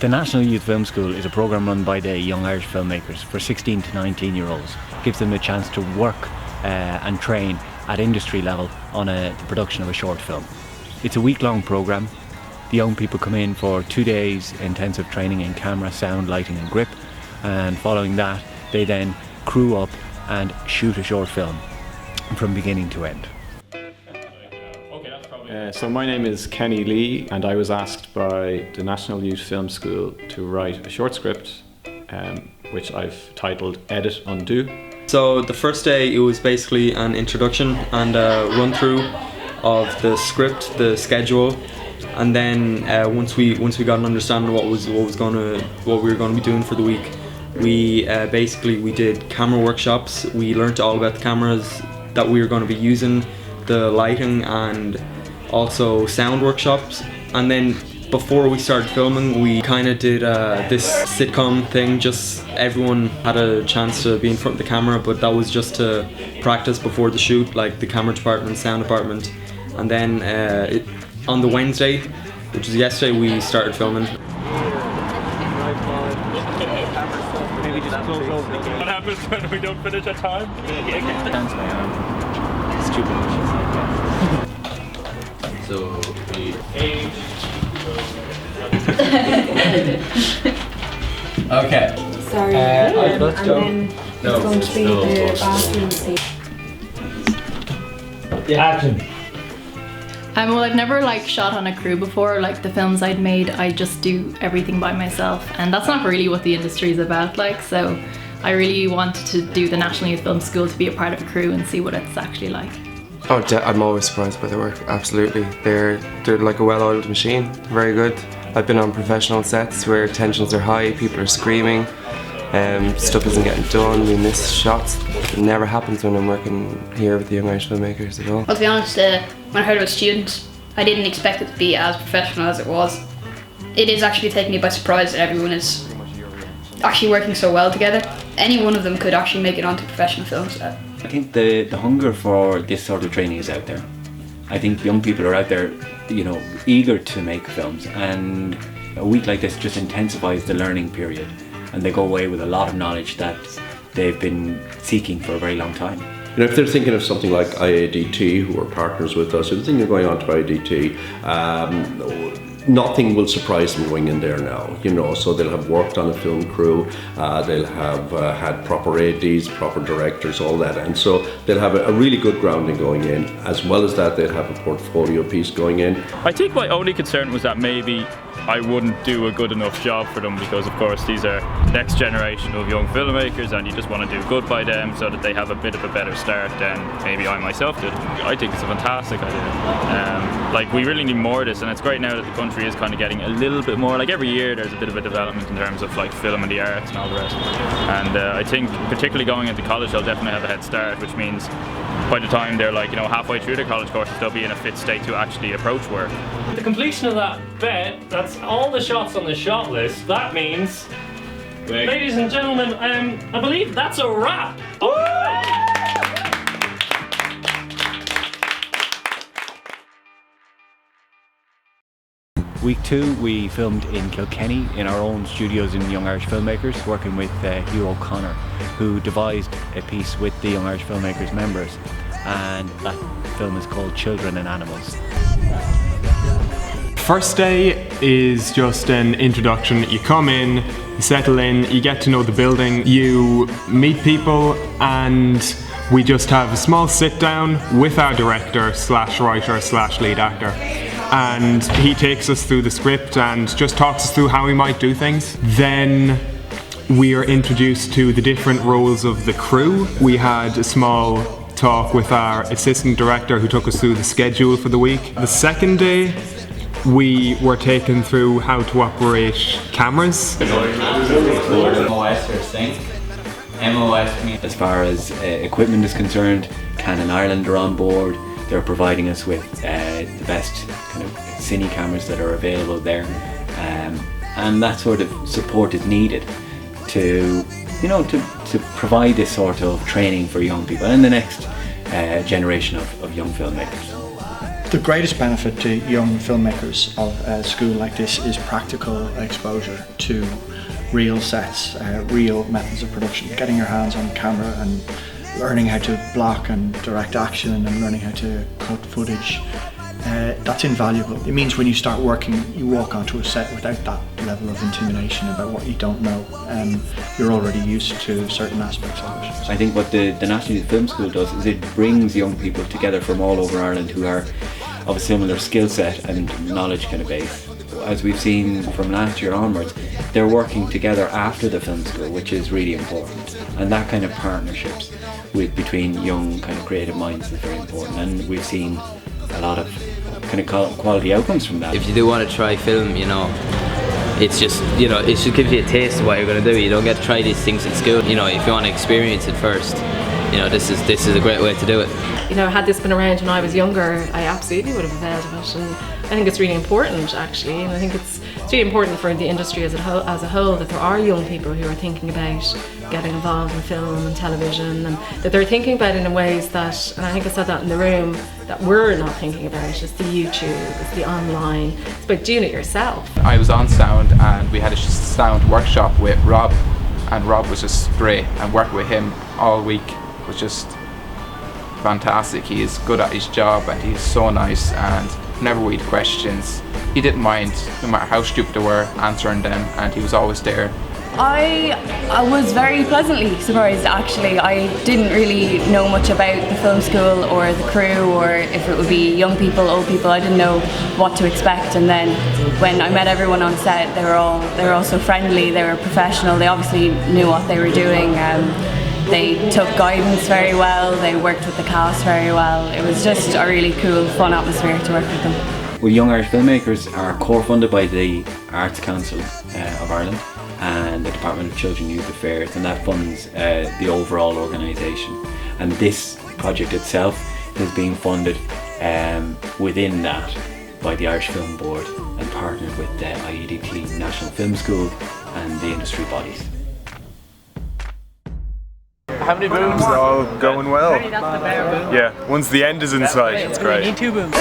The National Youth Film School is a programme run by the Young Irish Filmmakers for 16 to 19 year olds. It gives them the chance to work and train at industry level on the production of a short film. It's a week-long programme. The young people come in for 2 days intensive training in camera, sound, lighting and grip, and following that they then crew up and shoot a short film from beginning to end. So my name is Kenny Lee, and I was asked by the National Youth Film School to write a short script which I've titled Edit Undo. So the first day it was basically an introduction and a run through of the script, the schedule, and then once we got an understanding of what we were going to be doing for the week, we did camera workshops. We learnt all about the cameras that we were going to be using, the lighting, and also sound workshops. And then before we started filming, we kind of did this sitcom thing. Just everyone had a chance to be in front of the camera, but that was just to practice before the shoot, like the camera department, sound department. And then on the Wednesday, which was yesterday, we started filming. Maybe just close over. What happens when we don't finish at time? Dance my arm. Stupid shit like that. So we age. Okay. Sorry. Let's go. And then it's going to be the bathroom scene. Yeah. Action. Well, I've never shot on a crew before. Like the films I'd made, I just do everything by myself, and that's not really what the industry is about. So I really wanted to do the National Youth Film School to be a part of a crew and see what it's actually like. Oh, I'm always surprised by their work. Absolutely, they're like a well-oiled machine. Very good. I've been on professional sets where tensions are high, people are screaming, stuff isn't getting done, we miss shots. It never happens when I'm working here with the Young Irish Filmmakers at all. Well, to be honest, when I heard about students, I didn't expect it to be as professional as it was. It is actually taking me by surprise that everyone is actually working so well together. Any one of them could actually make it onto professional films. I think the hunger for this sort of training is out there. I think young people are out there, eager to make films, and a week like this just intensifies the learning period, and they go away with a lot of knowledge that they've been seeking for a very long time. If they're thinking of something like IADT, who are partners with us, if they're thinking of going on to IADT, nothing will surprise them going in there now, so they'll have worked on a film crew, they'll have had proper ADs, proper directors, all that, and so they'll have a really good grounding going in. As well as that, they'll have a portfolio piece going in. I think my only concern was that maybe I wouldn't do a good enough job for them, because of course these are next generation of young filmmakers and you just want to do good by them so that they have a bit of a better start than maybe I myself did. I think it's a fantastic idea. We really need more of this, and it's great now that the country is kind of getting a little bit more, every year there's a bit of a development in terms of film and the arts and all the rest. And I think particularly going into college they'll definitely have a head start, which means by the time they're halfway through their college courses they'll be in a fit state to actually approach work. The completion of that bet, that's all the shots on the shot list. That means, ladies and gentlemen, I believe that's a wrap. Week 2 we filmed in Kilkenny in our own studios in Young Irish Filmmakers, working with Hugh O'Connor, who devised a piece with the Young Irish Filmmakers members, and that film is called Children and Animals. First day is just an introduction. You come in, you settle in, you get to know the building, you meet people, and we just have a small sit down with our director / writer / lead actor. And he takes us through the script and just talks us through how we might do things. Then we are introduced to the different roles of the crew. We had a small talk with our assistant director who took us through the schedule for the week. The second day, we were taken through how to operate cameras. MOS or sync. MOS means... As far as equipment is concerned, Canon Ireland are on board. They're providing us with the best kind of cine cameras that are available there, and that sort of support is needed to provide this sort of training for young people and the next generation of young filmmakers. The greatest benefit to young filmmakers of a school like this is practical exposure to real sets, real methods of production, getting your hands on camera and learning how to block and direct action and learning how to cut footage. That's invaluable. It means when you start working, you walk onto a set without that level of intimidation about what you don't know. You're already used to certain aspects of it. I think what the National Youth Film School does is it brings young people together from all over Ireland who are of a similar skill set and knowledge kind of base. As we've seen from last year onwards, they're working together after the film school, which is really important. And that kind of partnerships between young kind of creative minds is very important. And we've seen a lot of kind of quality outcomes from that. If you do want to try film, you know, it's just, you know, it should give you a taste of what you're going to do. You don't get to try these things at school. You know, if you want to experience it first, you know, this is a great way to do it. You know, had this been around when I was younger, I absolutely would have availed of it, and I think it's really important actually, and I think it's really important for the industry as a whole that there are young people who are thinking about getting involved in film and television, and that they're thinking about it in ways that, and I think I said that in the room, that we're not thinking about. It's the YouTube, it's the online, it's about doing it yourself. I was on sound and we had a sound workshop with Rob, and Rob was just great, and working with him all week was just fantastic. He is good at his job and he's so nice, and whenever we had questions, he didn't mind, no matter how stupid they were, answering them, and he was always there. I was very pleasantly surprised actually. I didn't really know much about the film school or the crew, or if it would be young people, old people. I didn't know what to expect, and then when I met everyone on set, they were all so friendly, they were professional, they obviously knew what they were doing. They took guidance very well, they worked with the cast very well. It was just a really cool, fun atmosphere to work with them. Well, Young Irish Filmmakers are core-funded by the Arts Council of Ireland and the Department of Children and Youth Affairs, and that funds the overall organisation. And this project itself is being funded within that by the Irish Film Board and partnered with the IADT National Film School and the industry bodies. How many booms? All going well. Yeah, once the end is in sight, it's great. We need 2 booms.